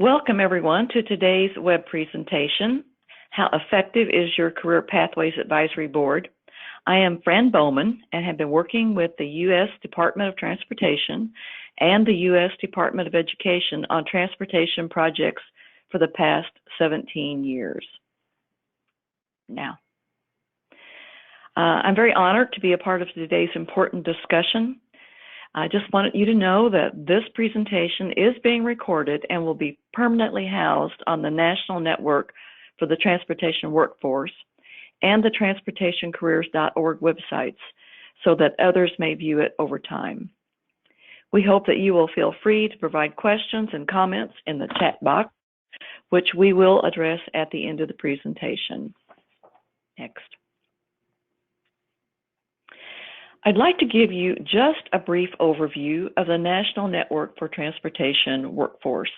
Welcome everyone to today's web presentation, How Effective is Your Career Pathways Advisory Board? I am Fran Bowman and have been working with the U.S. Department of Transportation and the U.S. Department of Education on transportation projects for the past 17 years. I'm very honored to be a part of today's important discussion. I just wanted you to know that this presentation is being recorded and will be permanently housed on the National Network for the Transportation Workforce and the transportationcareers.org websites so that others may view it over time. We hope that you will feel free to provide questions and comments in the chat box, which we will address at the end of the presentation. Next. I'd like to give you just a brief overview of the National Network for Transportation Workforce.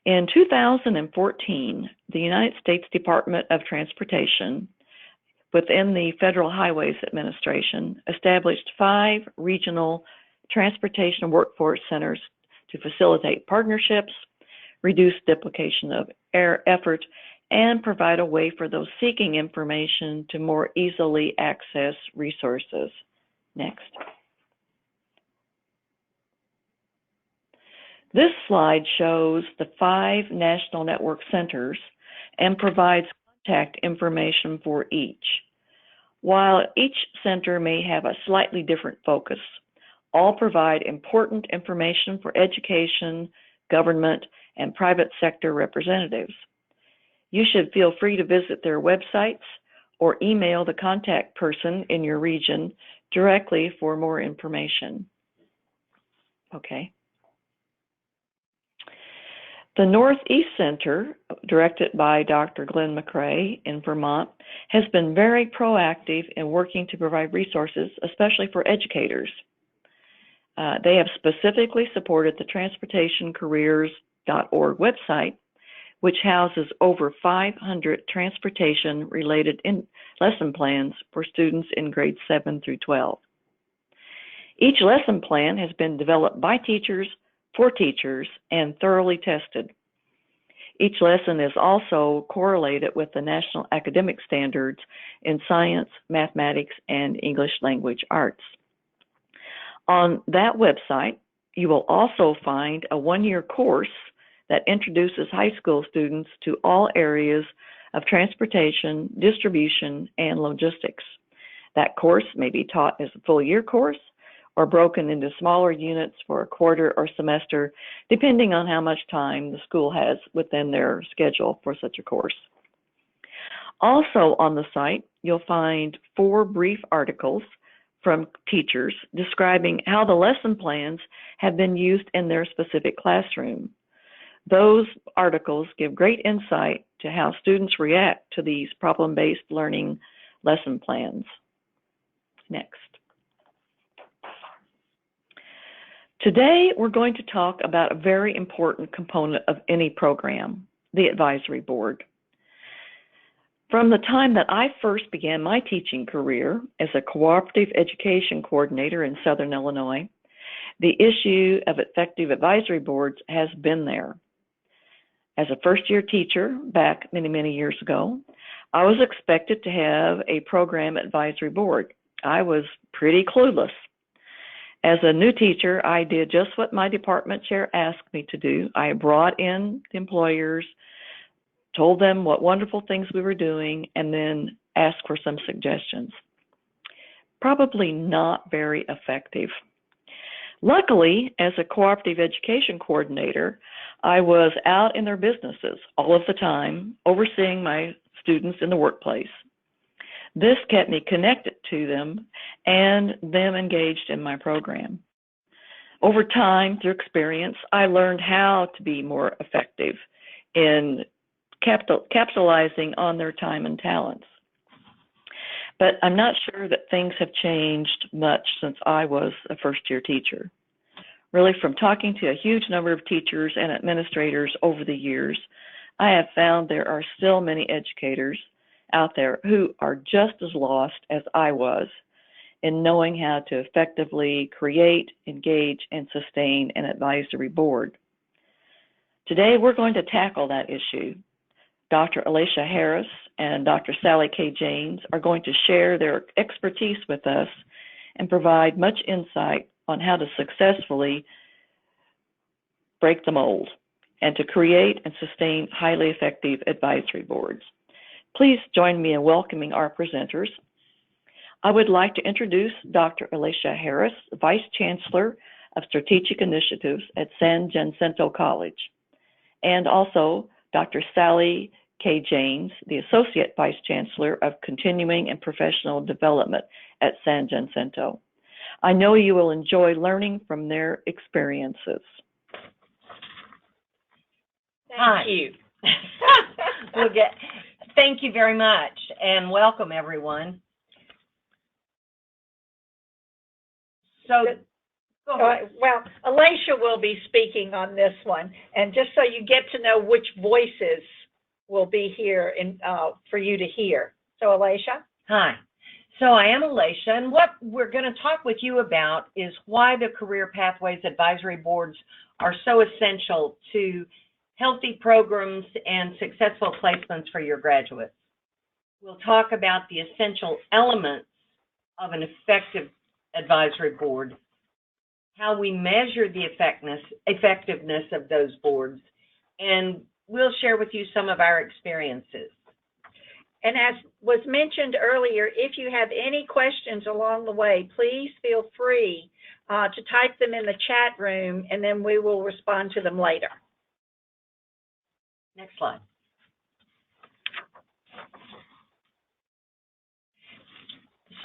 In 2014, the United States Department of Transportation, within the Federal Highways Administration, established 5 regional transportation workforce centers to facilitate partnerships, reduce duplication of effort, and provide a way for those seeking information to more easily access resources. Next. This slide shows the 5 national network centers and provides contact information for each. While each center may have a slightly different focus, all provide important information for education, government, and private sector representatives. You should feel free to visit their websites or email the contact person in your region directly for more information. Okay. The Northeast Center, directed by Dr. Glenn McRae in Vermont, has been very proactive in working to provide resources, especially for educators. They have specifically supported the transportationcareers.org website, which houses over 500 transportation-related lesson plans for students in grades 7 through 12. Each lesson plan has been developed by teachers, for teachers, and thoroughly tested. Each lesson is also correlated with the national academic standards in science, mathematics, and English language arts. On that website, you will also find a 1-year course that introduces high school students to all areas of transportation, distribution, and logistics. That course may be taught as a full-year course or broken into smaller units for a quarter or semester, depending on how much time the school has within their schedule for such a course. Also on the site, you'll find 4 brief articles from teachers describing how the lesson plans have been used in their specific classroom. Those articles give great insight to how students react to these problem-based learning lesson plans. Next. Today, we're going to talk about a very important component of any program, the advisory board. From the time that I first began my teaching career as a cooperative education coordinator in Southern Illinois, the issue of effective advisory boards has been there. As a first-year teacher back many years ago, I was expected to have a program advisory board. I was pretty clueless. As a new teacher, I did just what my department chair asked me to do. I brought in the employers, told them what wonderful things we were doing, and then asked for some suggestions. Probably not very effective. Luckily, as a cooperative education coordinator, I was out in their businesses all of the time, overseeing my students in the workplace. This kept me connected to them and them engaged in my program. Over time, through experience, I learned how to be more effective in capitalizing on their time and talents. But I'm not sure that things have changed much since I was a first-year teacher. Really, from talking to a huge number of teachers and administrators over the years, I have found there are still many educators out there who are just as lost as I was in knowing how to effectively create, engage, and sustain an advisory board. Today, we're going to tackle that issue. Dr. Alicia Harris and Dr. Sally K. James are going to share their expertise with us and provide much insight on how to successfully break the mold and to create and sustain highly effective advisory boards. Please join me in welcoming our presenters. I would like to introduce Dr. Alicia Harris, Vice Chancellor of Strategic Initiatives at San Jacinto College, and also Dr. Sally K. James, the Associate Vice Chancellor of Continuing and Professional Development at San Jacinto. I know you will enjoy learning from their experiences. Thank you. Thank you very much, and welcome, everyone. So, well, Alicia will be speaking on this one, and just so you get to know which voices will be here for you to hear. So, Alicia? Hi. So I am Alicia, and what we're going to talk with you about is why the Career Pathways Advisory Boards are so essential to healthy programs and successful placements for your graduates. We'll talk about the essential elements of an effective advisory board, how we measure the effectiveness of those boards, and we'll share with you some of our experiences. And as was mentioned earlier, if you have any questions along the way, please feel free to type them in the chat room, and then we will respond to them later. Next slide.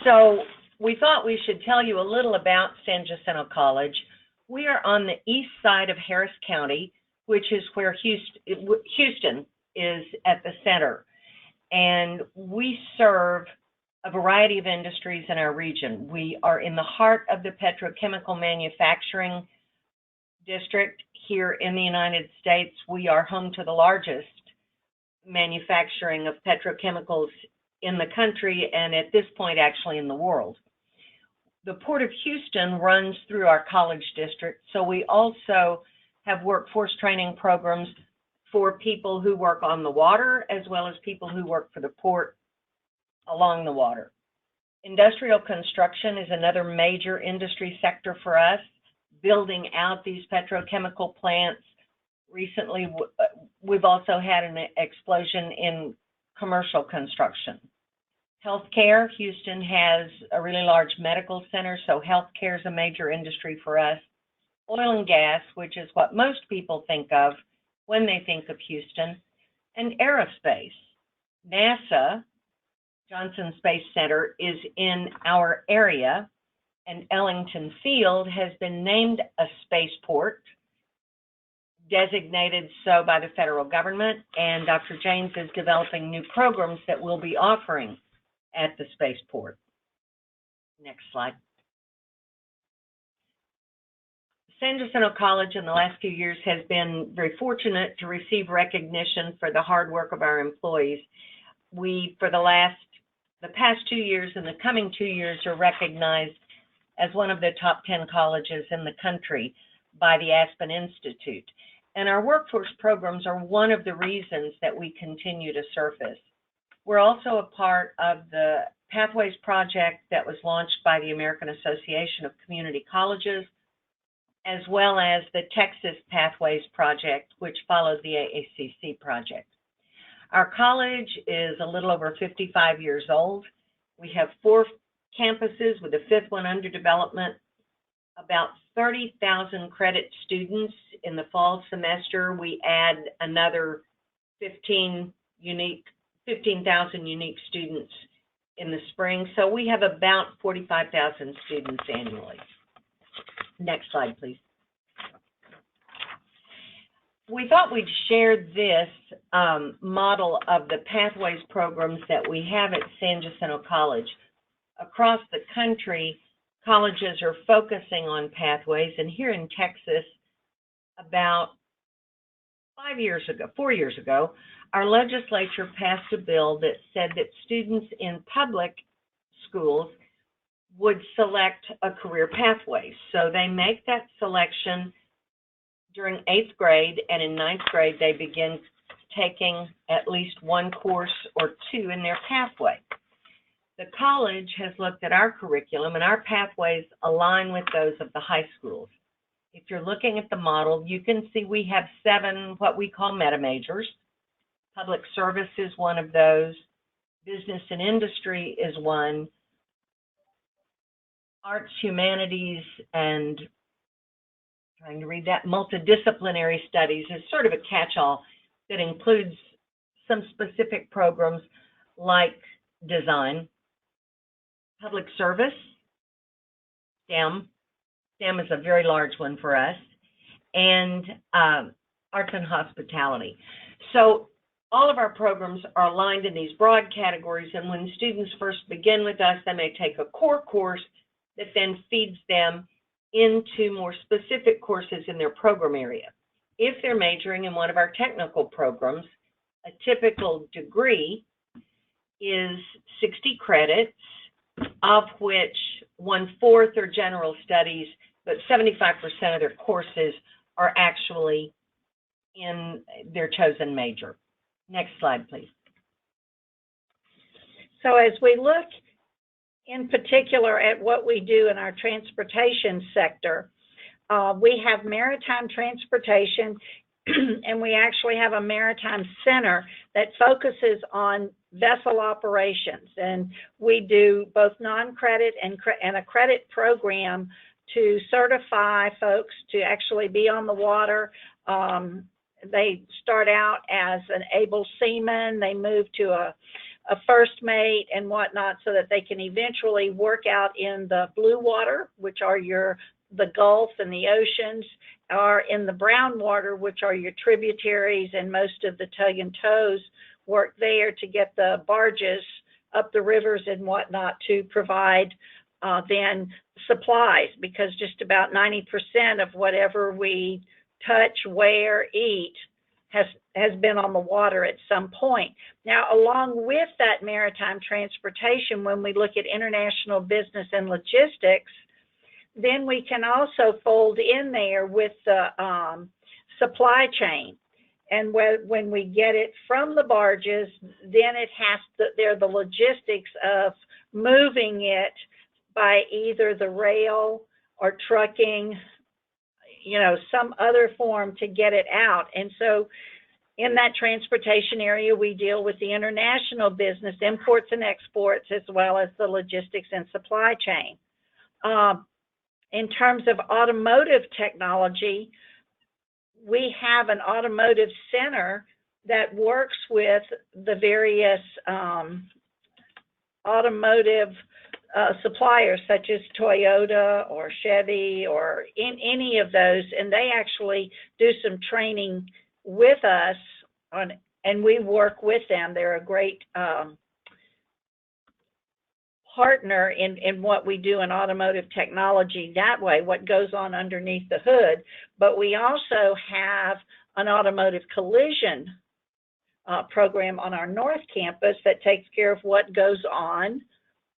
So we thought we should tell you a little about San Jacinto College. We are on the east side of Harris County, which is where Houston is at the center. And we serve a variety of industries in our region. We are in the heart of the petrochemical manufacturing district here in the United States. We are home to the largest manufacturing of petrochemicals in the country, and at this point, actually in the world. The Port of Houston runs through our college district, so we also have workforce training programs for people who work on the water, as well as people who work for the port along the water. Industrial construction is another major industry sector for us, building out these petrochemical plants. Recently, we've also had an explosion in commercial construction. Healthcare, Houston has a really large medical center, so healthcare is a major industry for us. Oil and gas, which is what most people think of when they think of Houston, and aerospace. NASA, Johnson Space Center, is in our area, and Ellington Field has been named a spaceport, designated so by the federal government, and Dr. James is developing new programs that we'll be offering at the spaceport. Next slide. San Jacinto College in the last few years has been very fortunate to receive recognition for the hard work of our employees. We, for the past 2 years and the coming 2 years, are recognized as one of the top 10 colleges in the country by the Aspen Institute. And our workforce programs are one of the reasons that we continue to surface. We're also a part of the Pathways Project that was launched by the American Association of Community Colleges, as well as the Texas Pathways Project, which follows the AACC project. Our college is a little over 55 years old. We have 4 campuses with a 5th one under development, about 30,000 credit students. In the fall semester, we add another 15,000 unique students in the spring. So we have about 45,000 students annually. Next slide, please. We thought we'd share this model of the Pathways programs that we have at San Jacinto College. Across the country, colleges are focusing on pathways, and here in Texas, about 4 years ago, our legislature passed a bill that said that students in public schools would select a career pathway. So they make that selection during 8th grade, and in 9th grade, they begin taking at least one course or two in their pathway. The college has looked at our curriculum, and our pathways align with those of the high schools. If you're looking at the model, you can see we have 7 what we call meta majors. Public service is one of those. Business and industry is one. Arts, humanities, and trying to read that, multidisciplinary studies is sort of a catch-all that includes some specific programs like design, public service, STEM. STEM is a very large one for us, and arts and hospitality. So all of our programs are aligned in these broad categories, and when students first begin with us, they may take a core course that then feeds them into more specific courses in their program area. If they're majoring in one of our technical programs, a typical degree is 60 credits, of which 1/4 are general studies, but 75% of their courses are actually in their chosen major. Next slide, please. So as we look in particular at what we do in our transportation sector, we have maritime transportation, and we actually have a maritime center that focuses on vessel operations. And we do both non-credit and a credit program to certify folks to actually be on the water. They start out as an able seaman, they move to a first mate and whatnot, so that they can eventually work out in the blue water, which are the Gulf and the oceans, or in the brown water, which are your tributaries, and most of the tug and tows work there to get the barges up the rivers and whatnot to provide then supplies, because just about 90% of whatever we touch, wear, eat has been on the water at some point. Now, along with that maritime transportation, when we look at international business and logistics, then we can also fold in there with the supply chain. And when we get it from the barges, then they're the logistics of moving it by either the rail or trucking, some other form to get it out. And so in that transportation area, we deal with the international business, imports and exports, as well as the logistics and supply chain. In terms of automotive technology, we have an automotive center that works with the various automotive suppliers, such as Toyota or Chevy or any of those, and they actually do some training with us and we work with them. They're a great partner in what we do in automotive technology that way, what goes on underneath the hood. But we also have an automotive collision program on our North Campus that takes care of what goes on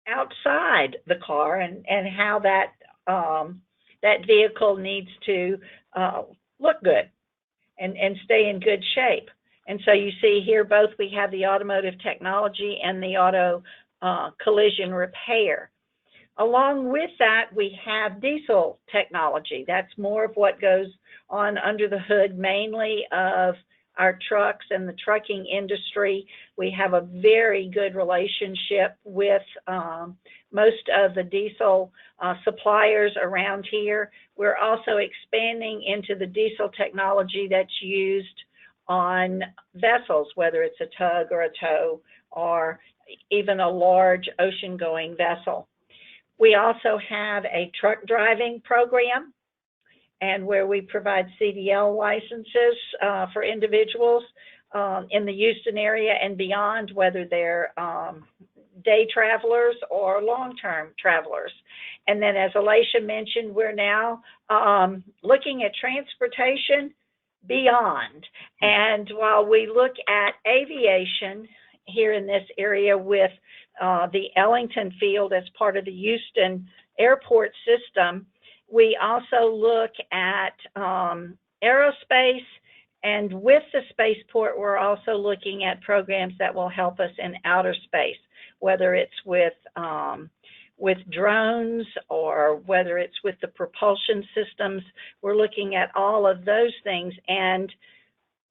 outside the car and how that vehicle needs to look good and stay in good shape. And so you see here both we have the automotive technology and the auto collision repair. Along with that, we have diesel technology. That's more of what goes on under the hood, mainly of our trucks and the trucking industry. We have a very good relationship with most of the diesel suppliers around here. We're also expanding into the diesel technology that's used on vessels, whether it's a tug or a tow or even a large ocean-going vessel. We also have a truck driving program, and where we provide CDL licenses for individuals in the Houston area and beyond, whether they're day travelers or long-term travelers. And then, as Alicia mentioned, we're now looking at transportation beyond. And while we look at aviation here in this area with the Ellington field as part of the Houston airport system, we also look at aerospace, and with the spaceport, we're also looking at programs that will help us in outer space, whether it's with drones or whether it's with the propulsion systems. We're looking at all of those things. And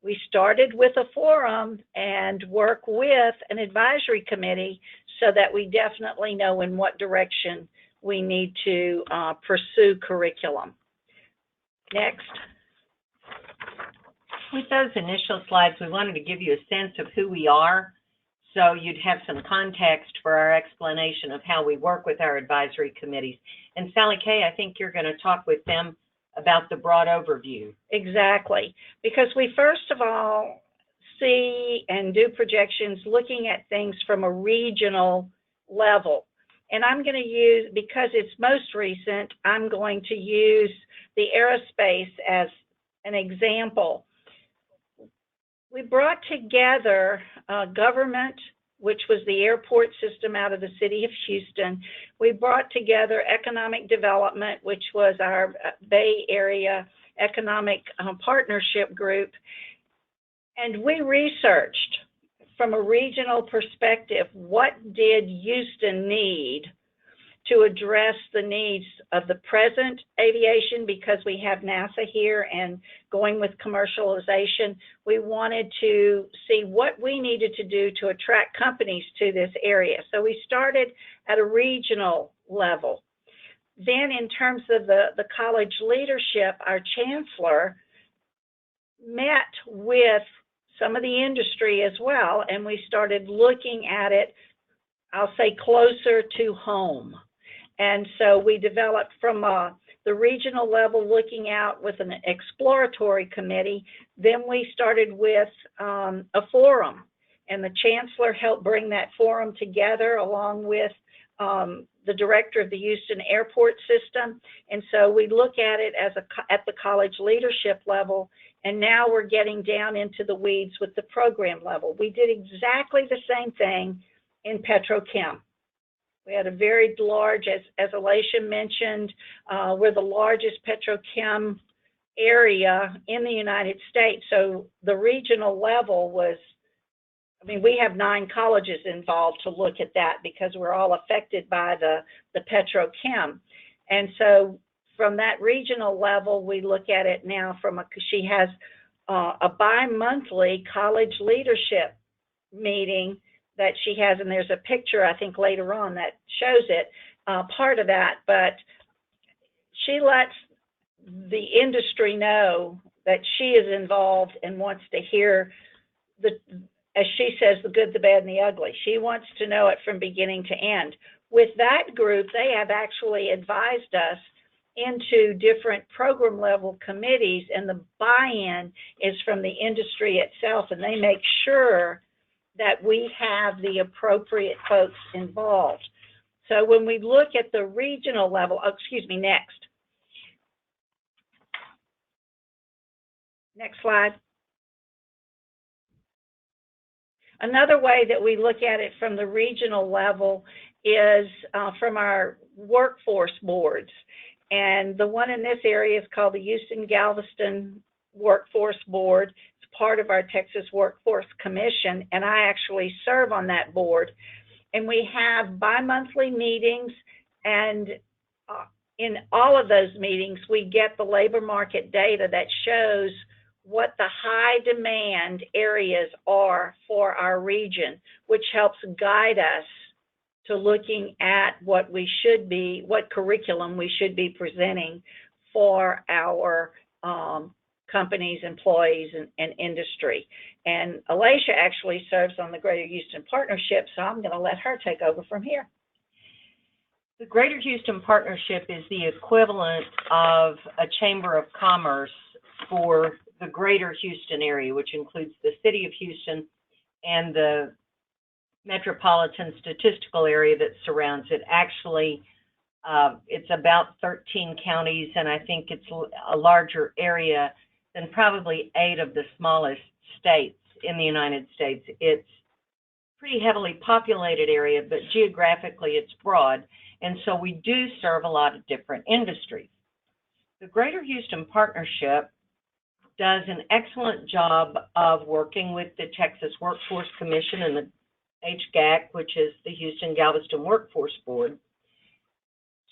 we started with a forum and work with an advisory committee so that we definitely know in what direction we need to pursue curriculum. Next. With those initial slides, we wanted to give you a sense of who we are, so you'd have some context for our explanation of how we work with our advisory committees. And Sally Kay, I think you're going to talk with them about the broad overview. Exactly, because we first of all see and do projections looking at things from a regional level. And I'm going to use, because it's most recent, I'm going to use the aerospace as an example. We brought together government, which was the airport system out of the city of Houston. We brought together economic development, which was our Bay Area Economic Partnership Group. And we researched from a regional perspective, what did Houston need to address the needs of the present aviation, because we have NASA here and going with commercialization. We wanted to see what we needed to do to attract companies to this area. So we started at a regional level. Then in terms of the college leadership, our chancellor met with some of the industry as well, and we started looking at it, I'll say, closer to home. And so we developed from the regional level, looking out with an exploratory committee. Then we started with a forum, and the chancellor helped bring that forum together along with the director of the Houston Airport System. And so we look at it as at the college leadership level, and now we're getting down into the weeds with the program level. We did exactly the same thing in petrochem. We had a very large, as Alicia mentioned, we're the largest petrochem area in the United States. So the regional level was, I mean, we have 9 colleges involved to look at that because we're all affected by the petrochem. And so from that regional level, we look at it now from she has a bi-monthly college leadership meeting that she has, and there's a picture, I think, later on that shows it, part of that, but she lets the industry know that she is involved and wants to hear as she says, the good, the bad, and the ugly. She wants to know it from beginning to end. With that group, they have actually advised us into different program level committees, and the buy-in is from the industry itself, and they make sure that we have the appropriate folks involved. So when we look at the regional level, next slide. Another way that we look at it from the regional level is from our workforce boards. And the one in this area is called the Houston-Galveston Workforce Board. It's part of our Texas Workforce Commission, and I actually serve on that board. And we have bi-monthly meetings, and in all of those meetings, we get the labor market data that shows what the high demand areas are for our region, which helps guide us to looking at what curriculum we should be presenting for our companies, employees, and industry. And Alicia actually serves on the Greater Houston Partnership, so I'm going to let her take over from here. The Greater Houston Partnership is the equivalent of a Chamber of Commerce for the Greater Houston area, which includes the city of Houston and the metropolitan statistical area that surrounds it. Actually, it's about 13 counties, and I think it's a larger area than probably 8 of the smallest states in the United States. It's a pretty heavily populated area, but geographically it's broad, and so we do serve a lot of different industries. The Greater Houston Partnership does an excellent job of working with the Texas Workforce Commission and the HGAC, which is the Houston Galveston Workforce Board,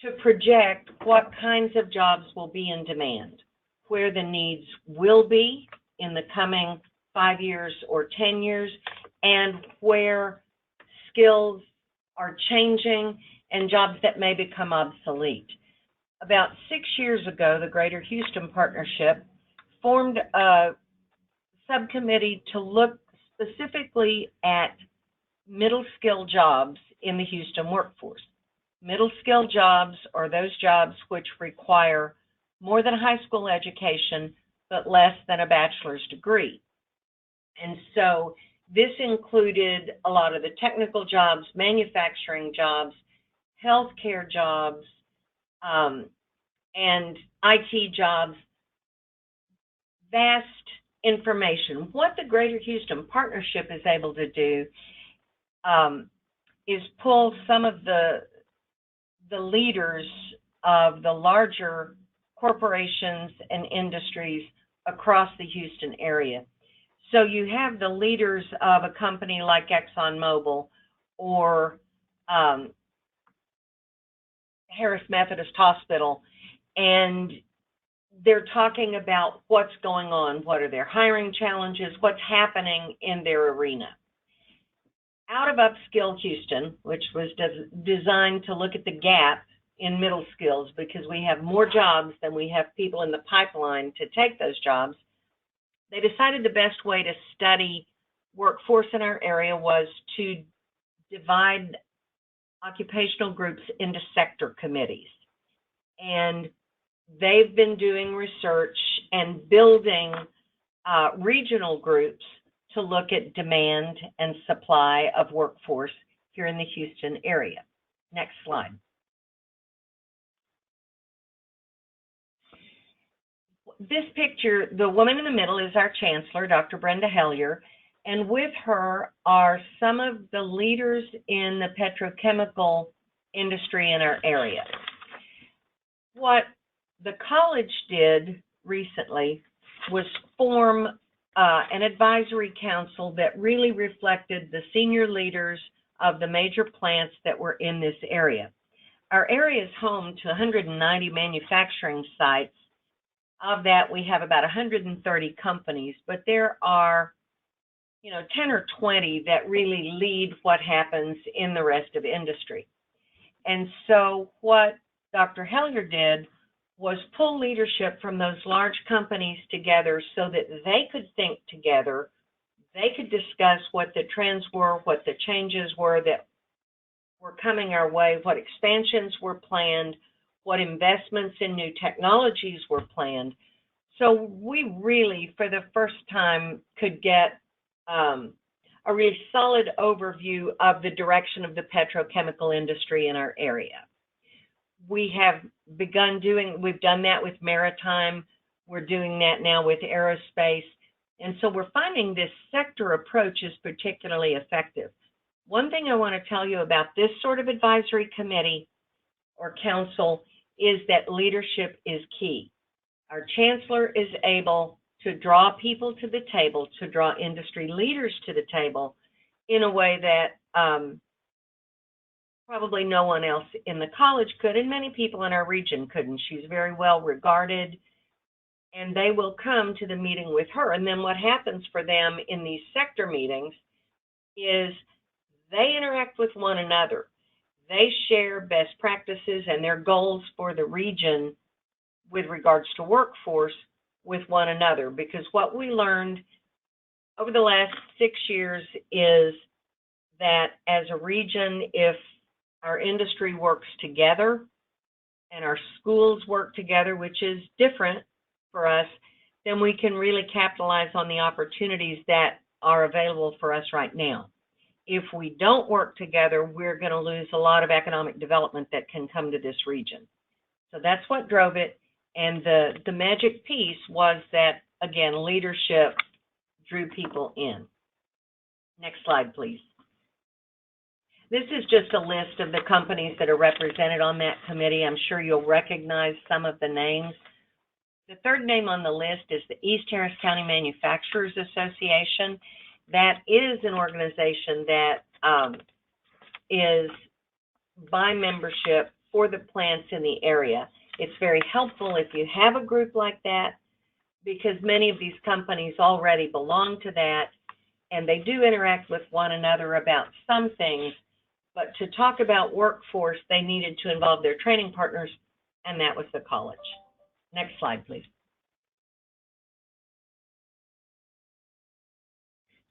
to project what kinds of jobs will be in demand, where the needs will be in the coming 5 years or 10 years, and where skills are changing and jobs that may become obsolete. About 6 years ago, the Greater Houston Partnership formed a subcommittee to look specifically at middle skill jobs in the Houston workforce. Middle skill jobs are those jobs which require more than a high school education, but less than a bachelor's degree. And so this included a lot of the technical jobs, manufacturing jobs, healthcare jobs, and IT jobs. Vast information. What the Greater Houston Partnership is able to do is pull some of the leaders of the larger corporations and industries across the Houston area. So you have the leaders of a company like ExxonMobil or Harris Methodist Hospital, and they're talking about what's going on, what are their hiring challenges, what's happening in their arena. Out of Upskill Houston, which was designed to look at the gap in middle skills because we have more jobs than we have people in the pipeline to take those jobs, they decided the best way to study workforce in our area was to divide occupational groups into sector committees. And they've been doing research and building regional groups to look at demand and supply of workforce here in the Houston area. Next slide. This picture, the woman in the middle is our chancellor, Dr. Brenda Hellier, and with her are some of the leaders in the petrochemical industry in our area. What the college did recently was form an advisory council that really reflected the senior leaders of the major plants that were in this area. Our area is home to 190 manufacturing sites. Of that, we have about 130 companies, but there are, 10 or 20 that really lead what happens in the rest of industry. And so what Dr. Hellier did was pull leadership from those large companies together so that they could think together, they could discuss what the trends were, what the changes were that were coming our way, what expansions were planned, what investments in new technologies were planned. So we really, for the first time, could get a really solid overview of the direction of the petrochemical industry in our area. We have we've done that with maritime, we're doing that now with aerospace, and so we're finding this sector approach is particularly effective. One thing I want to tell you about this sort of advisory committee or council is that leadership is key. Our chancellor is able to draw people to the table, to draw industry leaders to the table in a way that probably no one else in the college could, and many people in our region couldn't. She's very well regarded, and they will come to the meeting with her. And then what happens for them in these sector meetings is they interact with one another. They share best practices and their goals for the region with regards to workforce with one another, because what we learned over the last 6 years is that as a region, if our industry works together and our schools work together, which is different for us, then we can really capitalize on the opportunities that are available for us right now. If we don't work together, we're going to lose a lot of economic development that can come to this region. So that's what drove it. And the magic piece was that, again, leadership drew people in. Next slide, please. This is just a list of the companies that are represented on that committee. I'm sure you'll recognize some of the names. The third name on the list is the East Harris County Manufacturers Association. That is an organization that is by membership for the plants in the area. It's very helpful if you have a group like that, because many of these companies already belong to that, and they do interact with one another about some things, but to talk about workforce, they needed to involve their training partners, and that was the college. Next slide, please.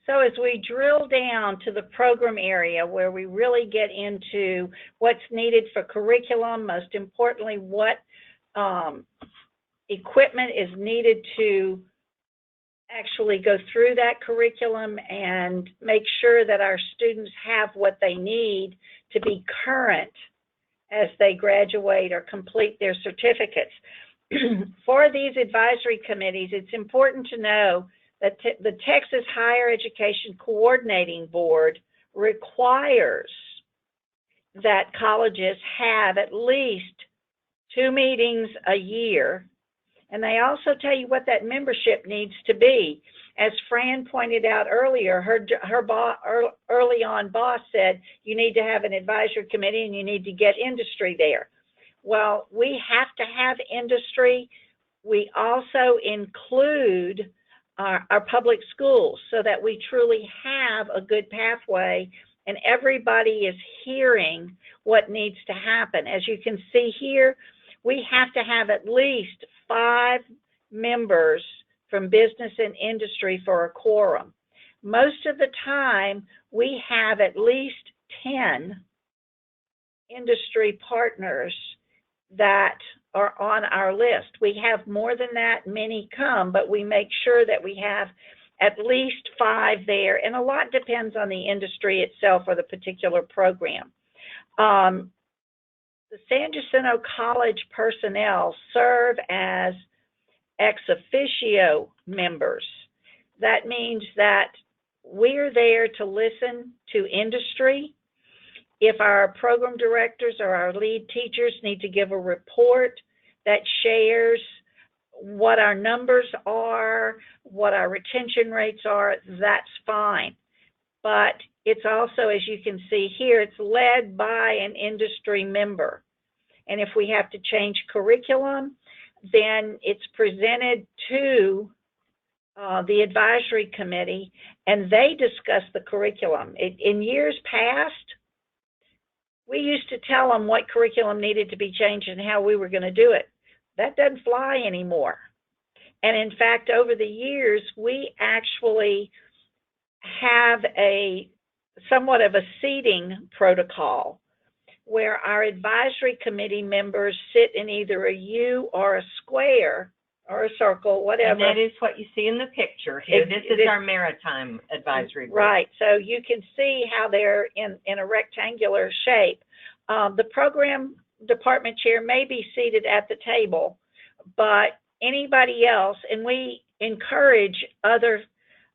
So as we drill down to the program area where we really get into what's needed for curriculum, most importantly, what equipment is needed to actually go through that curriculum and make sure that our students have what they need to be current as they graduate or complete their certificates. For these advisory committees, it's important to know that the Texas Higher Education Coordinating Board requires that colleges have at least 2 meetings a year, and they also tell you what that membership needs to be. As Fran pointed out earlier, her early on boss said you need to have an advisory committee and you need to get industry there. Well, we have to have industry. We also include our public schools so that we truly have a good pathway and everybody is hearing what needs to happen. As you can see here, we have to have at least 5 members from business and industry for a quorum. Most of the time, we have at least 10 industry partners that are on our list. We have more than that, many come, but we make sure that we have at least 5 there, and a lot depends on the industry itself or the particular program. The San Jacinto College personnel serve as ex officio members. That means that we're there to listen to industry. If our program directors or our lead teachers need to give a report that shares what our numbers are, what our retention rates are, that's fine. But it's also, as you can see here, it's led by an industry member. And if we have to change curriculum, then it's presented to the advisory committee, and they discuss the curriculum. In years past, we used to tell them what curriculum needed to be changed and how we were going to do it. That doesn't fly anymore. And in fact, over the years, we actually have a somewhat of a seating protocol where our advisory committee members sit in either a U or a square or a circle, whatever. And that is what you see in the picture here. This is our maritime advisory board. Right. So you can see how they're in a rectangular shape. The program department chair may be seated at the table, but anybody else, and we encourage other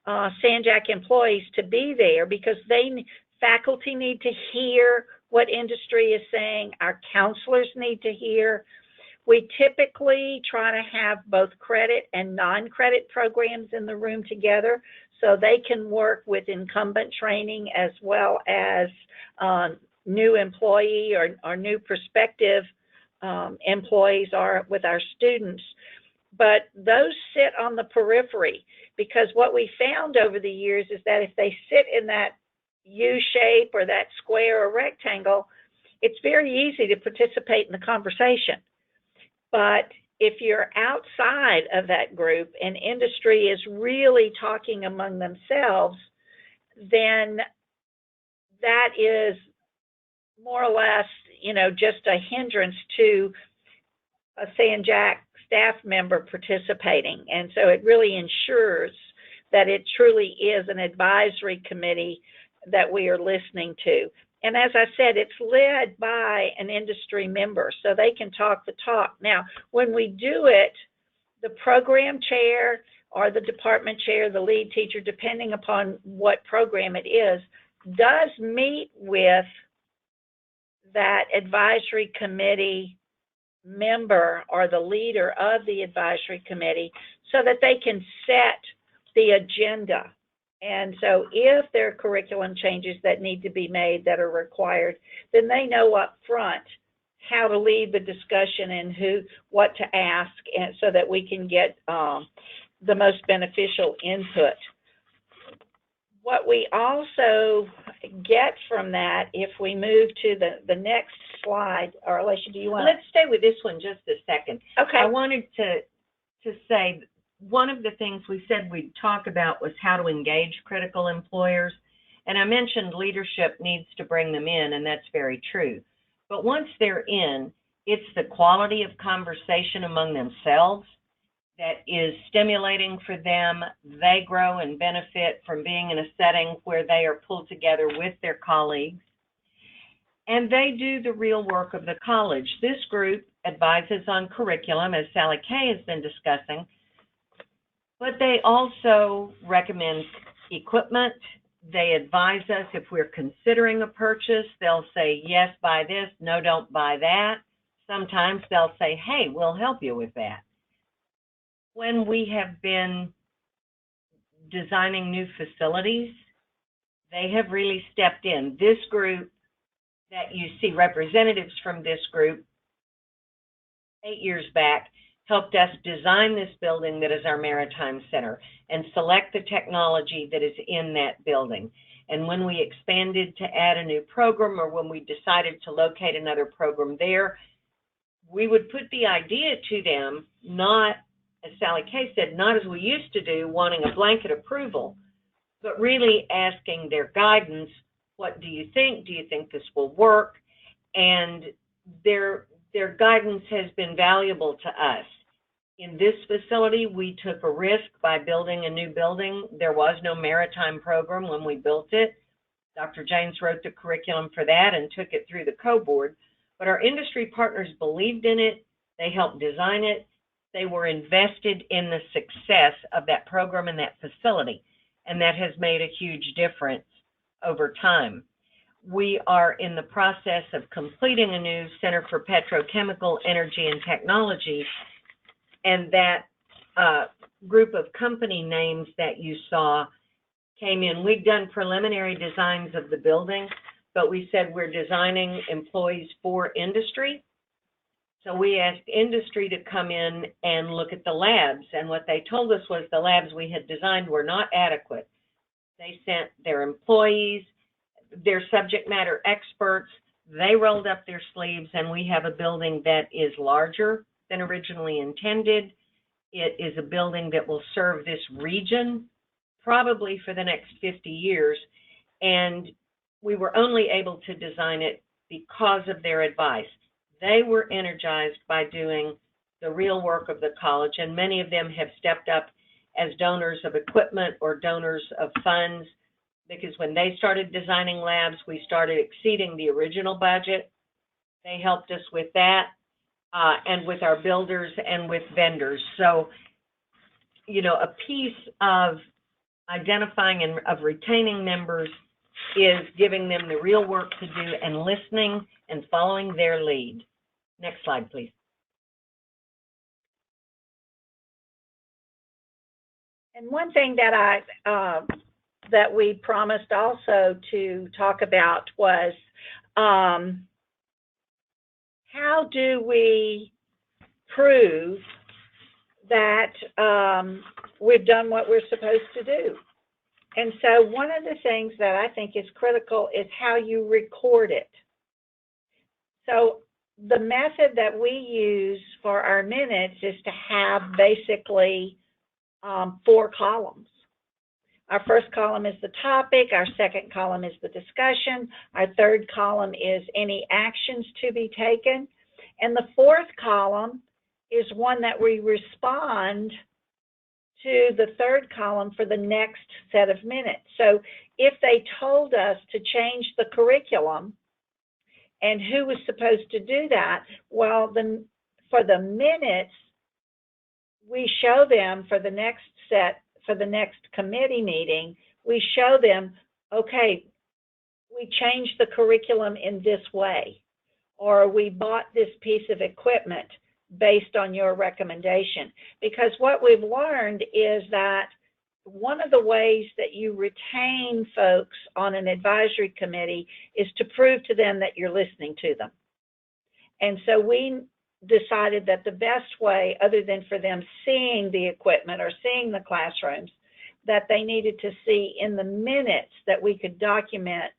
SanJack employees to be there because faculty need to hear what industry is saying. Our counselors need to hear. We typically try to have both credit and non-credit programs in the room together so they can work with incumbent training as well as new employee or new prospective employees are with our students. But those sit on the periphery because what we found over the years is that if they sit in that U shape or that square or rectangle, it's very easy to participate in the conversation. But if you're outside of that group and industry is really talking among themselves, then that is more or less, just a hindrance to a SanJack staff member participating. And so it really ensures that it truly is an advisory committee that we are listening to. And as I said, it's led by an industry member, so they can talk the talk. Now, when we do it, the program chair or the department chair, the lead teacher, depending upon what program it is, does meet with that advisory committee member or the leader of the advisory committee so that they can set the agenda. And so if there are curriculum changes that need to be made that are required, then they know up front how to lead the discussion and what to ask, and so that we can get the most beneficial input. What we also get from that, if we move to the next slide, or Alicia, do you want Let's stay with this one just a second. Okay. I wanted to say one of the things we said we'd talk about was how to engage critical employers. And I mentioned leadership needs to bring them in, and that's very true. But once they're in, it's the quality of conversation among themselves that is stimulating for them. They grow and benefit from being in a setting where they are pulled together with their colleagues. And they do the real work of the college. This group advises on curriculum, as Sally Kay has been discussing, but they also recommend equipment. They advise us if we're considering a purchase. They'll say, yes, buy this, no, don't buy that. Sometimes they'll say, hey, we'll help you with that. When we have been designing new facilities, they have really stepped in. This group that you see, representatives from this group, 8 years back, helped us design this building that is our Maritime Center and select the technology that is in that building. And when we expanded to add a new program, or when we decided to locate another program there, we would put the idea to them, not, as Sally Kay said, not as we used to do, wanting a blanket approval, but really asking their guidance. What do you think? Do you think this will work? And their guidance has been valuable to us. In this facility, we took a risk by building a new building. There was no maritime program when we built it. Dr. James wrote the curriculum for that and took it through the co-board. But our industry partners believed in it. They helped design it. They were invested in the success of that program and that facility. And that has made a huge difference over time. We are in the process of completing a new Center for Petrochemical Energy and Technology, and that group of company names that you saw came in. We'd done preliminary designs of the building, but we said we're designing employees for industry. So we asked industry to come in and look at the labs, and what they told us was the labs we had designed were not adequate. They sent their employees, their subject matter experts. They rolled up their sleeves, and we have a building that is larger than originally intended. It is a building that will serve this region probably for the next 50 years, and we were only able to design it because of their advice. They were energized by doing the real work of the college, and many of them have stepped up as donors of equipment or donors of funds, because when they started designing labs, we started exceeding the original budget. They helped us with that, and with our builders and with vendors. So, you know, a piece of identifying and of retaining members is giving them the real work to do and listening and following their lead. Next slide, please. And one thing that that we promised also to talk about was how do we prove that we've done what we're supposed to do? And so one of the things that I think is critical is how you record it. So the method that we use for our minutes is to have basically 4 columns. Our first column is the topic, our second column is the discussion, our third column is any actions to be taken, and the fourth column is one that we respond to the third column for the next set of minutes. So if they told us to change the curriculum and who was supposed to do that, well, then for the minutes, we show them for the next set, for the next committee meeting, we show them, okay, we changed the curriculum in this way, or we bought this piece of equipment based on your recommendation. Because what we've learned is that one of the ways that you retain folks on an advisory committee is to prove to them that you're listening to them. And so we decided that the best way, other than for them seeing the equipment or seeing the classrooms, that they needed to see in the minutes that we could document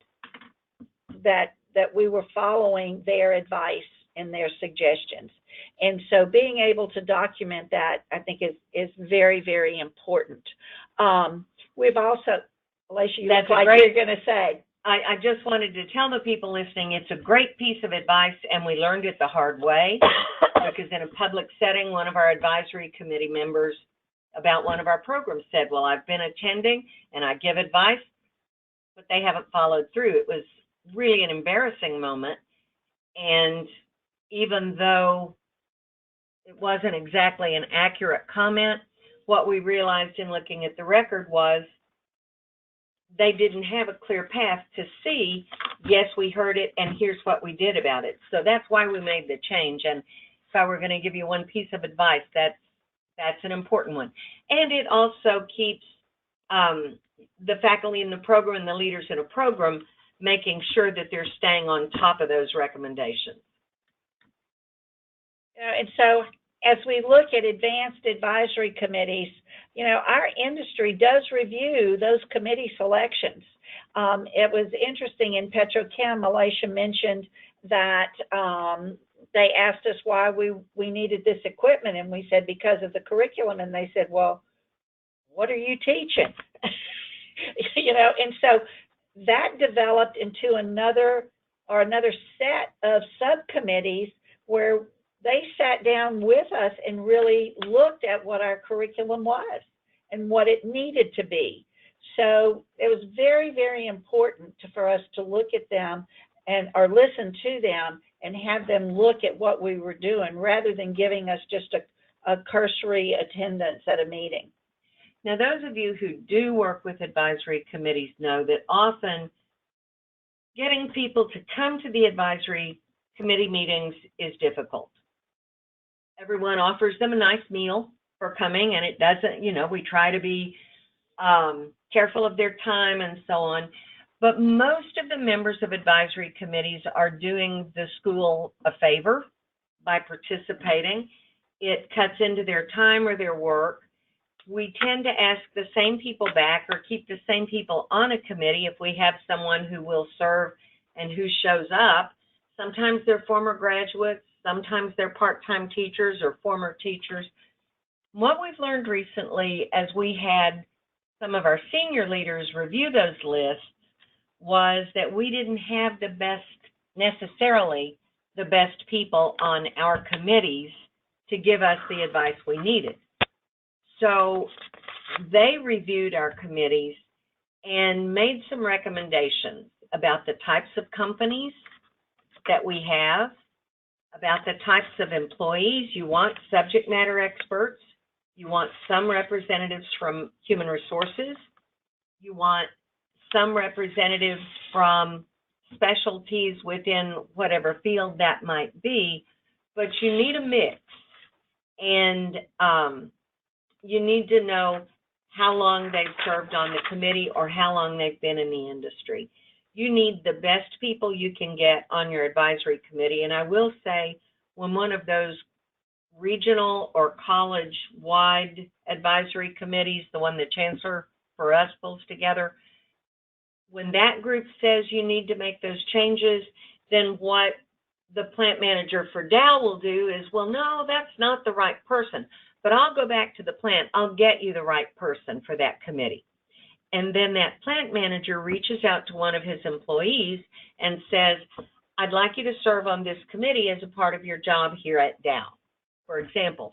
that we were following their advice and their suggestions. And so being able to document that, I think, is very, very important. We've also, Alicia, you look like you're going to say. I just wanted to tell the people listening, it's a great piece of advice, and we learned it the hard way, because in a public setting, one of our advisory committee members about one of our programs said, well, I've been attending, and I give advice, but they haven't followed through. It was really an embarrassing moment, and even though it wasn't exactly an accurate comment, what we realized in looking at the record was they didn't have a clear path to see, yes, we heard it, and here's what we did about it. So that's why we made the change. And if I were going to give you one piece of advice, that's an important one. And it also keeps the faculty in the program and the leaders in a program making sure that they're staying on top of those recommendations. And so as we look at advanced advisory committees, our industry does review those committee selections. It was interesting in Petrochem, Alicia mentioned that they asked us why we needed this equipment, and we said because of the curriculum, and they said, well, what are you teaching? And so that developed into another set of subcommittees where they sat down with us and really looked at what our curriculum was and what it needed to be. So it was very, very important for us to look at them or listen to them and have them look at what we were doing rather than giving us just a cursory attendance at a meeting. Now, those of you who do work with advisory committees know that often getting people to come to the advisory committee meetings is difficult. Everyone offers them a nice meal for coming, and it doesn't, we try to be careful of their time and so on. But most of the members of advisory committees are doing the school a favor by participating. It cuts into their time or their work. We tend to ask the same people back or keep the same people on a committee if we have someone who will serve and who shows up. Sometimes they're former graduates, sometimes they're part-time teachers or former teachers. What we've learned recently as we had some of our senior leaders review those lists was that we didn't have necessarily the best people on our committees to give us the advice we needed. So they reviewed our committees and made some recommendations about the types of companies that we have, about the types of employees. You want subject matter experts. You want some representatives from human resources. You want some representatives from specialties within whatever field that might be, but you need a mix. And you need to know how long they've served on the committee or how long they've been in the industry. You need the best people you can get on your advisory committee. And I will say, when one of those regional or college-wide advisory committees, the one the chancellor for us pulls together, when that group says you need to make those changes, then what the plant manager for Dow will do is, well, no, that's not the right person, but I'll go back to the plant. I'll get you the right person for that committee. And then that plant manager reaches out to one of his employees and says, I'd like you to serve on this committee as a part of your job here at Dow, for example.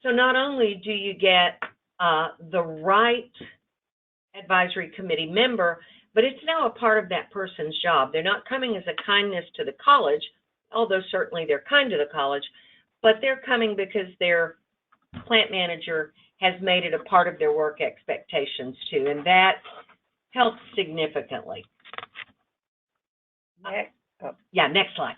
So not only do you get the right advisory committee member, but it's now a part of that person's job. They're not coming as a kindness to the college, although certainly they're kind to the college, but they're coming because their plant manager has made it a part of their work expectations too, and that helps significantly. Next. Yeah, next slide.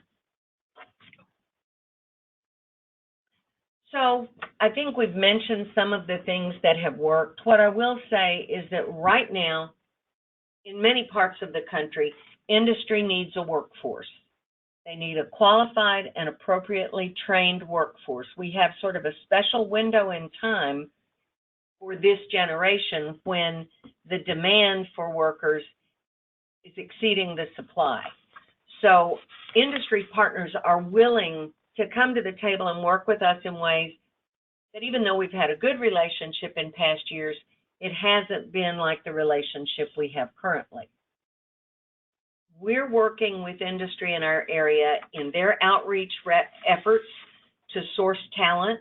So I think we've mentioned some of the things that have worked. What I will say is that right now, in many parts of the country, industry needs a workforce. They need a qualified and appropriately trained workforce. We have sort of a special window in time for this generation when the demand for workers is exceeding the supply. So industry partners are willing to come to the table and work with us in ways that, even though we've had a good relationship in past years, it hasn't been like the relationship we have currently. We're working with industry in our area in their outreach efforts to source talent,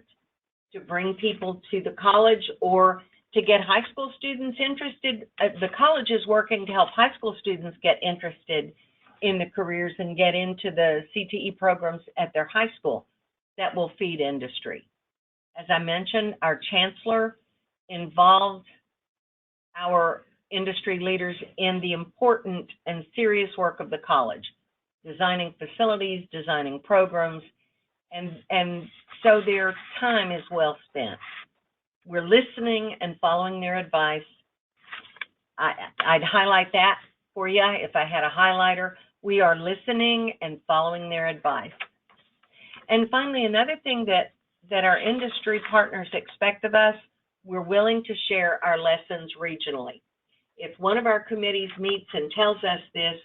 to bring people to the college, or to get high school students interested. The college is working to help high school students get interested in the careers and get into the CTE programs at their high school. That will feed industry. As I mentioned, our chancellor involved our industry leaders in the important and serious work of the college, designing facilities, designing programs, and so their time is well spent. We're listening and following their advice. I'd highlight that for you if I had a highlighter. We are listening and following their advice. And finally, another thing that our industry partners expect of us, we're willing to share our lessons regionally. If one of our committees meets and tells us this,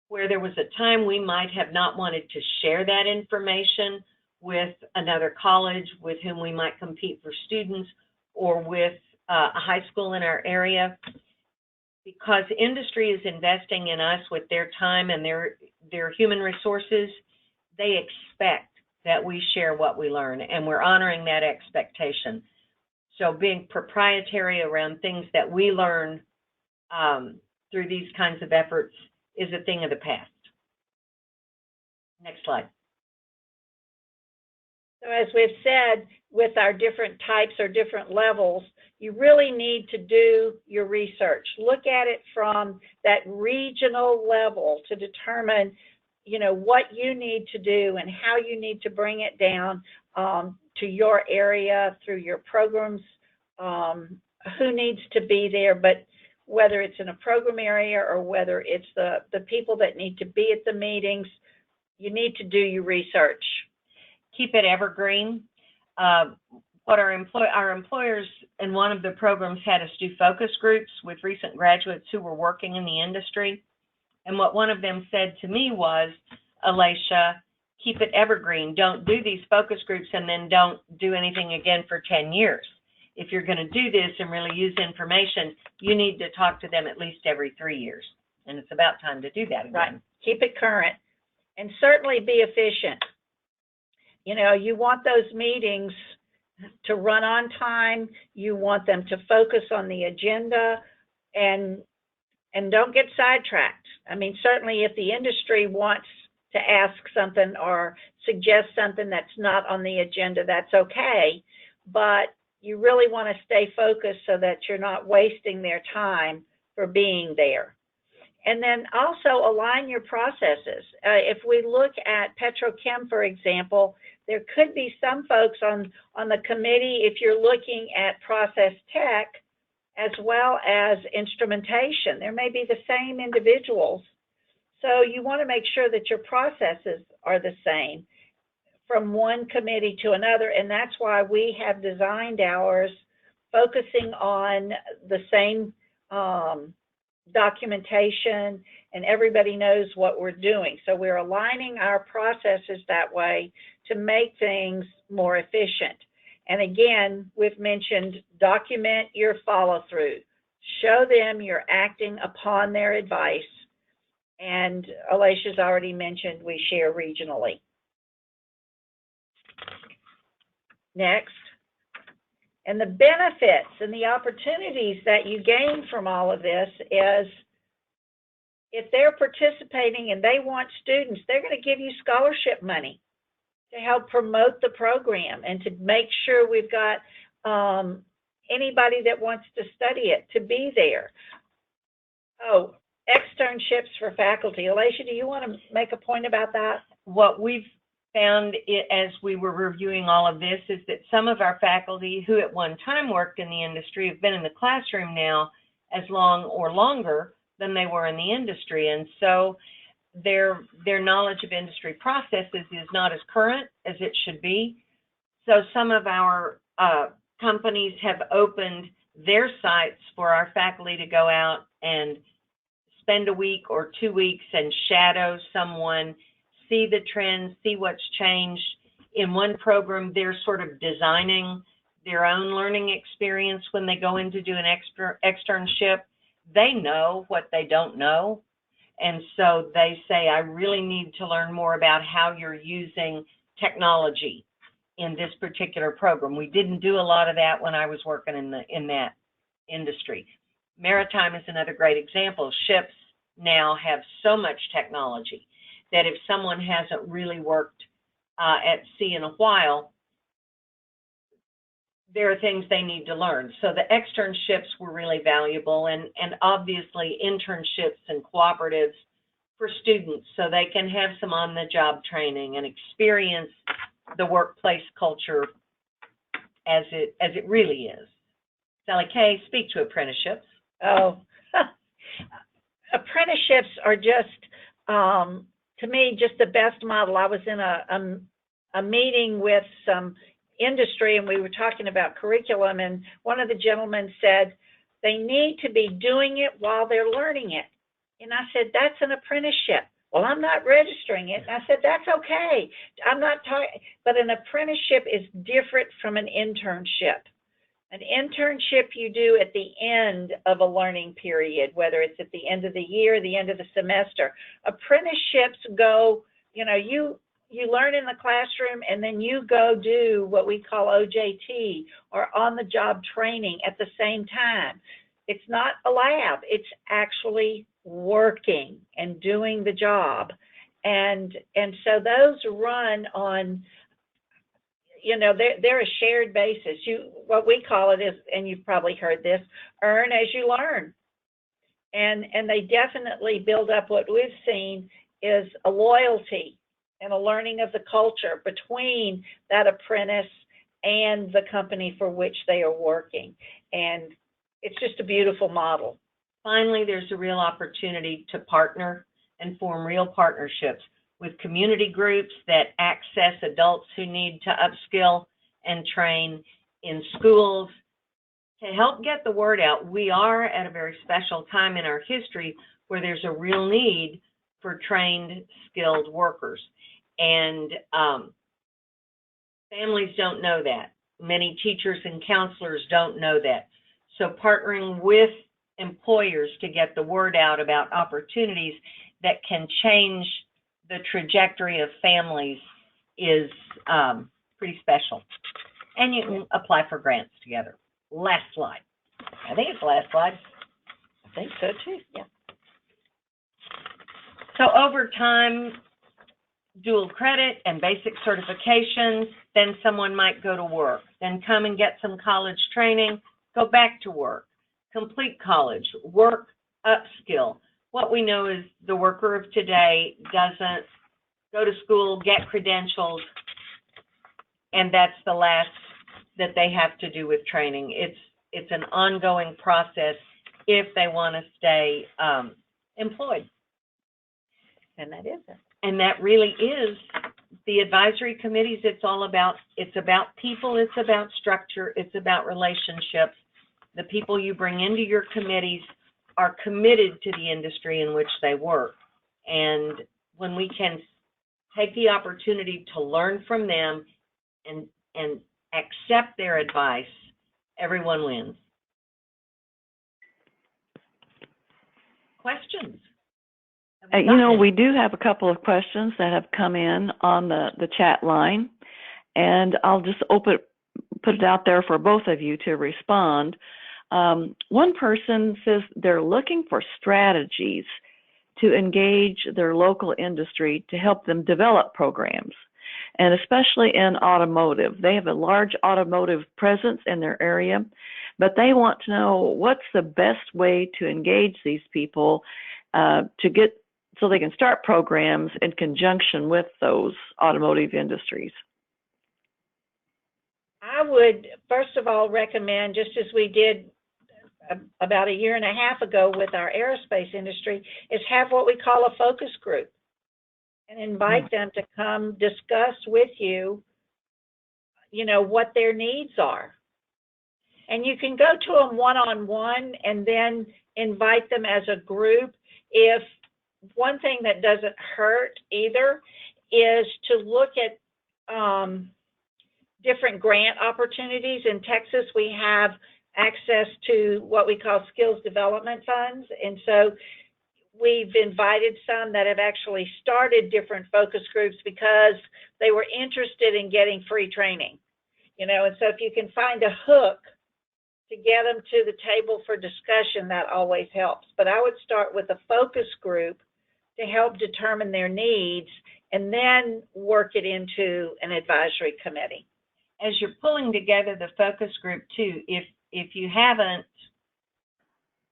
where there was a time we might have not wanted to share that information with another college with whom we might compete for students, or with a high school in our area, because industry is investing in us with their time and their human resources, they expect that we share what we learn, and we're honoring that expectation. So being proprietary around things that we learn through these kinds of efforts is a thing of the past. Next slide. So as we've said, with our different types or different levels, you really need to do your research. Look at it from that regional level to determine, you know, what you need to do and how you need to bring it down to your area through your programs, who needs to be there, but whether it's in a program area or whether it's the people that need to be at the meetings, you need to do your research. Keep it evergreen. What our employers in one of the programs had us do focus groups with recent graduates who were working in the industry. And what one of them said to me was, Alicia, keep it evergreen. Don't do these focus groups and then don't do anything again for 10 years. If you're going to do this and really use information, you need to talk to them at least every 3 years. And it's about time to do that again. Right. Keep it current and certainly be efficient. You know, you want those meetings to run on time. You want them to focus on the agenda and don't get sidetracked. I mean, certainly if the industry wants to ask something or suggest something that's not on the agenda, that's okay. But you really want to stay focused so that you're not wasting their time for being there. And then also align your processes. If we look at Petrochem, for example, there could be some folks on the committee, if you're looking at process tech, as well as instrumentation. There may be the same individuals. So you want to make sure that your processes are the same from one committee to another, and that's why we have designed ours focusing on the same documentation, and everybody knows what we're doing. So we're aligning our processes that way to make things more efficient. And again, we've mentioned document your follow-through. Show them you're acting upon their advice. And Alicia's already mentioned we share regionally. Next. And the benefits and the opportunities that you gain from all of this is, if they're participating and they want students, they're going to give you scholarship money to help promote the program and to make sure we've got anybody that wants to study it to be there. Oh, externships for faculty. Alicia, do you want to make a point about that? What we've found it, as we were reviewing all of this, is that some of our faculty who at one time worked in the industry have been in the classroom now as long or longer than they were in the industry. And so their knowledge of industry processes is not as current as it should be. So some of our companies have opened their sites for our faculty to go out and spend a week or 2 weeks and shadow someone, see the trends, see what's changed. In one program, they're sort of designing their own learning experience when they go in to do an externship. They know what they don't know. And so they say, I really need to learn more about how you're using technology in this particular program. We didn't do a lot of that when I was working in that industry. Maritime is another great example. Ships now have so much technology that if someone hasn't really worked at sea in a while, there are things they need to learn. So the externships were really valuable, and obviously internships and cooperatives for students so they can have some on-the-job training and experience the workplace culture as it really is. Sally Kay, speak to apprenticeships. Oh, apprenticeships are just, to me, just the best model. I was in a meeting with some industry, and we were talking about curriculum, and one of the gentlemen said they need to be doing it while they're learning it. And I said, that's an apprenticeship. Well, I'm not registering it. And I said, that's okay. I'm not talking, but an apprenticeship is different from an internship. An internship you do at the end of a learning period, whether it's at the end of the year, the end of the semester. Apprenticeships go, you learn in the classroom, and then you go do what we call OJT, or on-the-job training, at the same time. It's not a lab. It's actually working and doing the job. And so those run on, they're a shared basis. What we call it is, and you've probably heard this, earn as you learn. And they definitely build up. What we've seen is a loyalty and a learning of the culture between that apprentice and the company for which they are working. And it's just a beautiful model. Finally, there's a real opportunity to partner and form real partnerships with community groups that access adults who need to upskill and train, in schools, to help get the word out. We are at a very special time in our history where there's a real need for trained, skilled workers. And families don't know that. Many teachers and counselors don't know that. So partnering with employers to get the word out about opportunities that can change the trajectory of families is pretty special. And you can apply for grants together. Last slide. I think it's the last slide. I think so too, yeah. So over time, dual credit and basic certifications, then someone might go to work, then come and get some college training, go back to work, complete college, work, upskill. What we know is the worker of today doesn't go to school, get credentials, and that's the last that they have to do with training. It's an ongoing process if they want to stay employed. And that is it. And that really is the advisory committees. It's all about, it's about people, it's about structure, it's about relationships. The people you bring into your committees are committed to the industry in which they work. And when we can take the opportunity to learn from them and accept their advice, everyone wins. Questions? We do have a couple of questions that have come in on the chat line, and I'll just put it out there for both of you to respond. One person says they're looking for strategies to engage their local industry to help them develop programs, and especially in automotive. They have a large automotive presence in their area, but they want to know what's the best way to engage these people to get so they can start programs in conjunction with those automotive industries? I would, first of all, recommend, just as we did about a year and a half ago with our aerospace industry, is have what we call a focus group and invite them to come discuss with you, what their needs are. And you can go to them one-on-one and then invite them as a group. If one thing that doesn't hurt either is to look at different grant opportunities. In Texas, we have access to what we call skills development funds. And so we've invited some that have actually started different focus groups because they were interested in getting free training. And so if you can find a hook to get them to the table for discussion, that always helps. But I would start with a focus group to help determine their needs and then work it into an advisory committee. As you're pulling together the focus group too, if you haven't,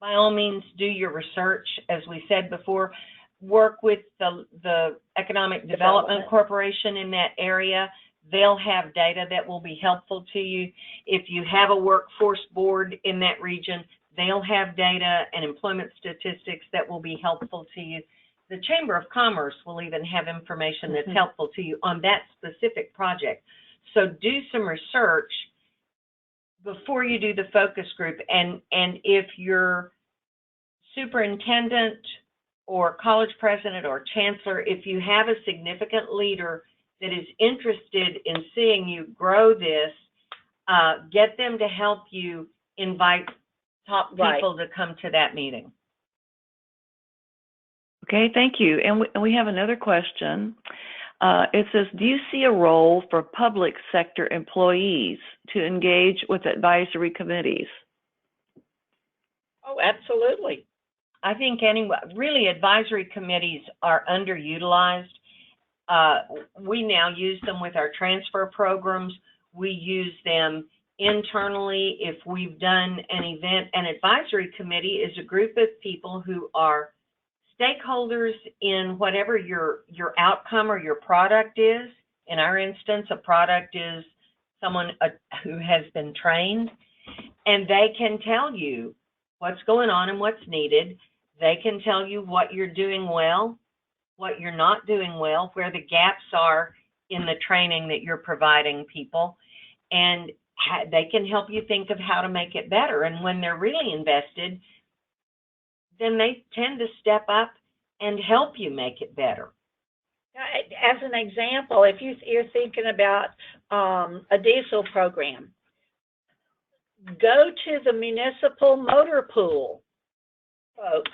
by all means, do your research. As we said before, work with the Economic Development Corporation in that area. They'll have data that will be helpful to you. If you have a workforce board in that region, they'll have data and employment statistics that will be helpful to you. The Chamber of Commerce will even have information that's helpful to you on that specific project. So do some research before you do the focus group. And if your superintendent or college president or chancellor, if you have a significant leader that is interested in seeing you grow this, get them to help you invite top people to come to that meeting. Okay, thank you. And we have another question. It says, do you see a role for public sector employees to engage with advisory committees? Oh, absolutely. I think really advisory committees are underutilized. We now use them with our transfer programs. We use them internally if we've done an event. An advisory committee is a group of people who are stakeholders in whatever your outcome or your product is. In our instance, a product is someone who has been trained, and they can tell you what's going on and what's needed. They can tell you what you're doing well, what you're not doing well, where the gaps are in the training that you're providing people, and they can help you think of how to make it better. And when they're really invested, then they tend to step up and help you make it better. As an example, if you're thinking about a diesel program, go to the municipal motor pool folks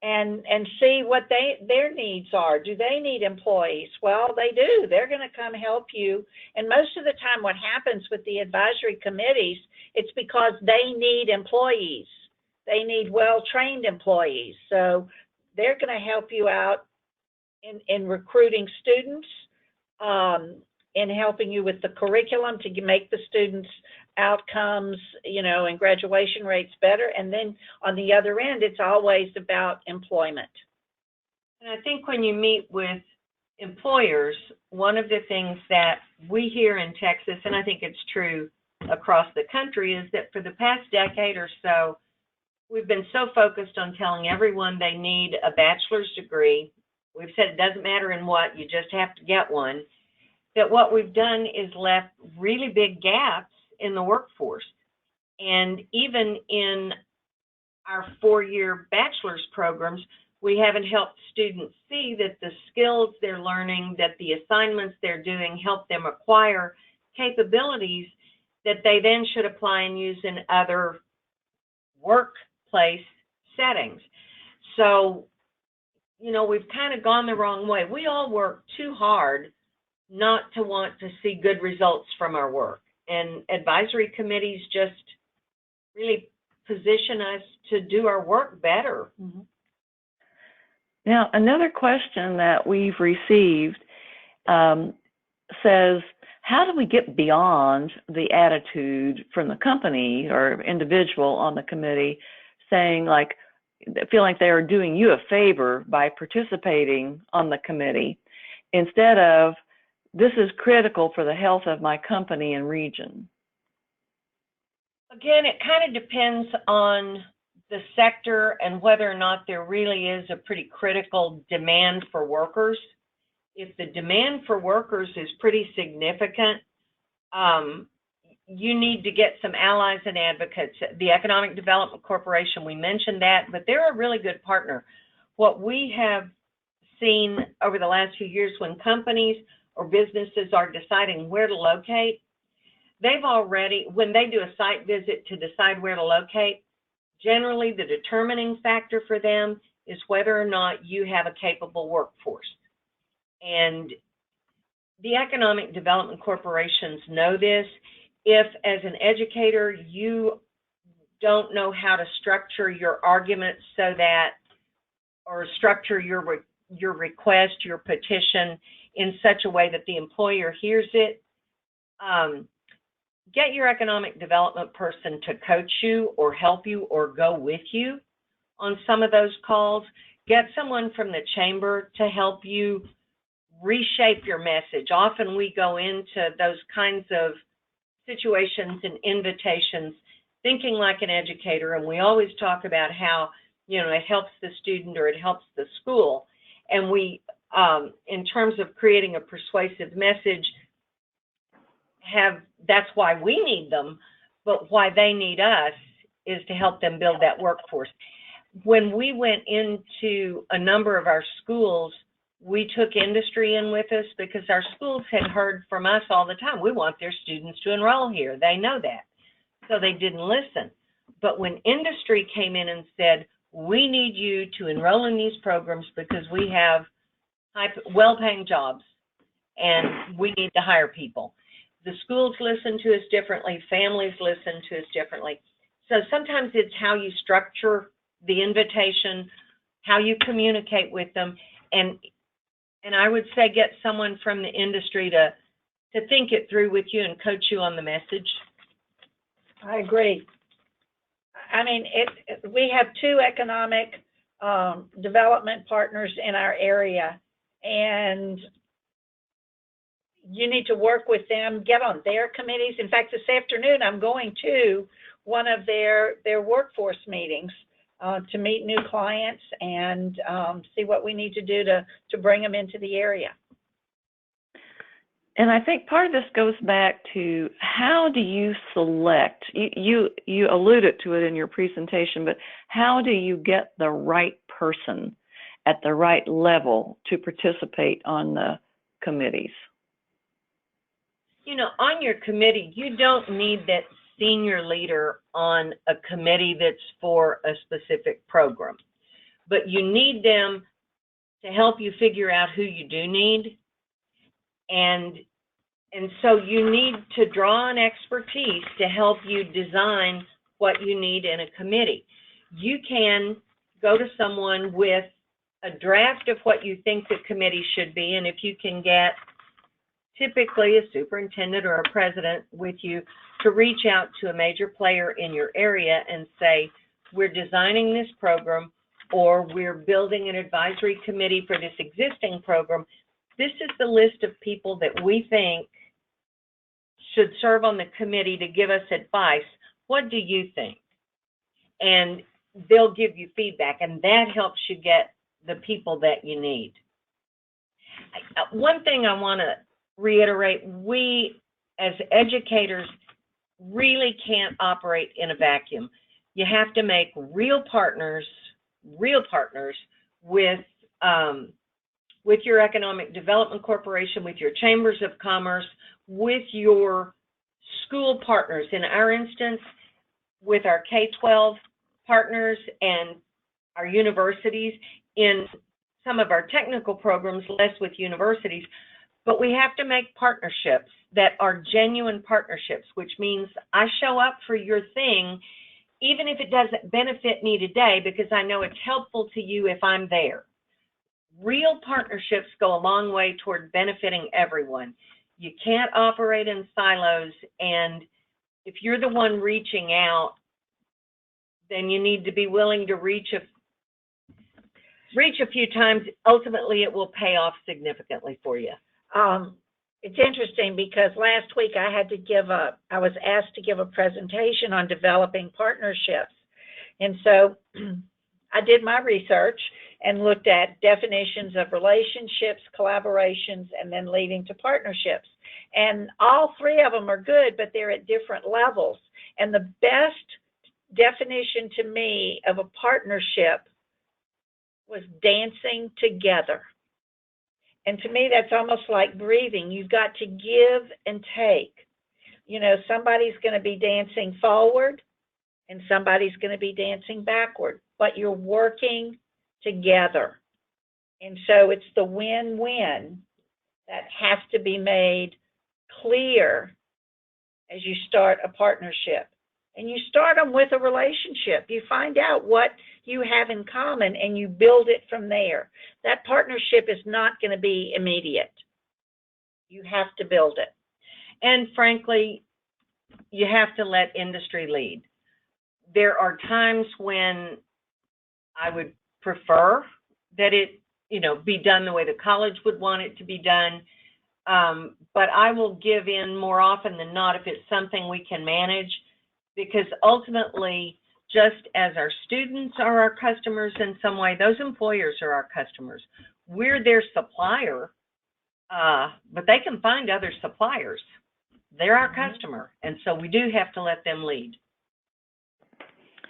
and see what their needs are. Do they need employees? Well, they do. They're going to come help you. And most of the time what happens with the advisory committees, it's because they need employees. They need well-trained employees. So they're going to help you out in recruiting students, in helping you with the curriculum to make the students' outcomes, and graduation rates better. And then on the other end, it's always about employment. And I think when you meet with employers, one of the things that we hear in Texas, and I think it's true across the country, is that for the past decade or so, we've been so focused on telling everyone they need a bachelor's degree. We've said it doesn't matter in what, you just have to get one. That what we've done is left really big gaps in the workforce. And even in our 4-year bachelor's programs, we haven't helped students see that the skills they're learning, that the assignments they're doing help them acquire capabilities that they then should apply and use in other workplace settings. So, we've kind of gone the wrong way. We all work too hard not to want to see good results from our work. And advisory committees just really position us to do our work better. Mm-hmm. Now, another question that we've received says, how do we get beyond the attitude from the company or individual on the committee saying, like, feel like they are doing you a favor by participating on the committee instead of, this is critical for the health of my company and region? Again, it kind of depends on the sector and whether or not there really is a pretty critical demand for workers. If the demand for workers is pretty significant, you need to get some allies and advocates. The Economic Development Corporation, we mentioned that, but they're a really good partner. What we have seen over the last few years, when companies or businesses are deciding where to locate, they've already, when they do a site visit to decide where to locate, generally the determining factor for them is whether or not you have a capable workforce. And the Economic Development Corporations know this. If, as an educator, you don't know how to structure your arguments so that, or structure your request, your petition in such a way that the employer hears it, get your economic development person to coach you or help you or go with you on some of those calls. Get someone from the chamber to help you reshape your message. Often we go into those kinds of situations and invitations thinking like an educator, and we always talk about how, you know, it helps the student or it helps the school. And we, in terms of creating a persuasive message, that's why we need them, but why they need us is to help them build that workforce. When we went into a number of our schools, we took industry in with us because our schools had heard from us all the time, we want their students to enroll here. They know that. So they didn't listen. But when industry came in and said, we need you to enroll in these programs because we have well-paying jobs and we need to hire people, the schools listen to us differently, families listen to us differently. So sometimes it's how you structure the invitation, how you communicate with them, and I would say get someone from the industry to think it through with you and coach you on the message. I agree. I mean, we have two economic development partners in our area, and you need to work with them, get on their committees. In fact, this afternoon, I'm going to one of their workforce meetings to meet new clients and see what we need to do to bring them into the area. And I think part of this goes back to, how do you select? You alluded to it in your presentation, but how do you get the right person at the right level to participate on the committees? You know, on your committee, you don't need that senior leader on a committee that's for a specific program, but you need them to help you figure out who you do need. And so you need to draw on expertise to help you design what you need in a committee. You can go to someone with a draft of what you think the committee should be, and if you can get typically a superintendent or a president with you to reach out to a major player in your area and say, we're designing this program, or we're building an advisory committee for this existing program. This is the list of people that we think should serve on the committee to give us advice. What do you think? And they'll give you feedback, and that helps you get the people that you need. One thing I want to reiterate, we as educators really can't operate in a vacuum. You have to make real partners with your Economic Development Corporation, with your chambers of commerce, with your school partners. In our instance, with our K-12 partners and our universities. In some of our technical programs, less with universities, but we have to make partnerships that are genuine partnerships, which means I show up for your thing, even if it doesn't benefit me today, because I know it's helpful to you if I'm there. Real partnerships go a long way toward benefiting everyone. You can't operate in silos, and if you're the one reaching out, then you need to be willing to reach reach a few times, ultimately it will pay off significantly for you. It's interesting because last week I was asked to give a presentation on developing partnerships. And so I did my research and looked at definitions of relationships, collaborations, and then leading to partnerships. And all three of them are good, but they're at different levels. And the best definition to me of a partnership was dancing together. And to me, that's almost like breathing. You've got to give and take. You know, somebody's going to be dancing forward and somebody's going to be dancing backward, but you're working together. And so it's the win-win that has to be made clear as you start a partnership. And you start them with a relationship. You find out what you have in common and you build it from there. That partnership is not going to be immediate. You have to build it. And frankly, you have to let industry lead. There are times when I would prefer that it, be done the way the college would want it to be done. But I will give in more often than not if it's something we can manage, because ultimately, just as our students are our customers in some way, those employers are our customers. We're their supplier, but they can find other suppliers. They're our customer, and so we do have to let them lead.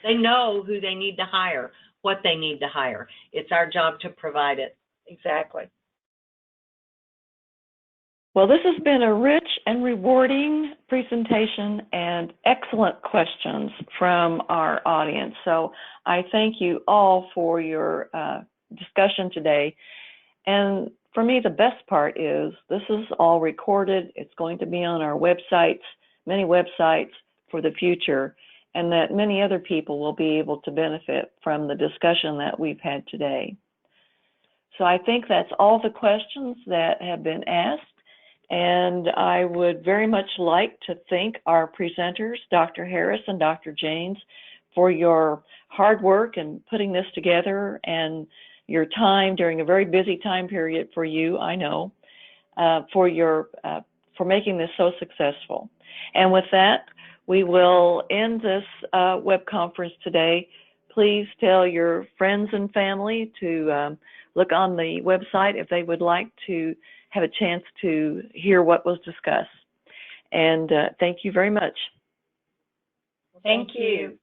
They know who they need to hire, what they need to hire. It's our job to provide it. Exactly. Well, this has been a rich and rewarding presentation and excellent questions from our audience. So I thank you all for your discussion today. And for me, the best part is this is all recorded. It's going to be on our websites, many websites for the future, and that many other people will be able to benefit from the discussion that we've had today. So I think that's all the questions that have been asked. And I would very much like to thank our presenters, Dr. Harris and Dr. Janes, for your hard work in putting this together and your time during a very busy time period for you, I know, for making this so successful. And with that, we will end this web conference today. Please tell your friends and family to look on the website if they would like to have a chance to hear what was discussed. And thank you very much. Thank you.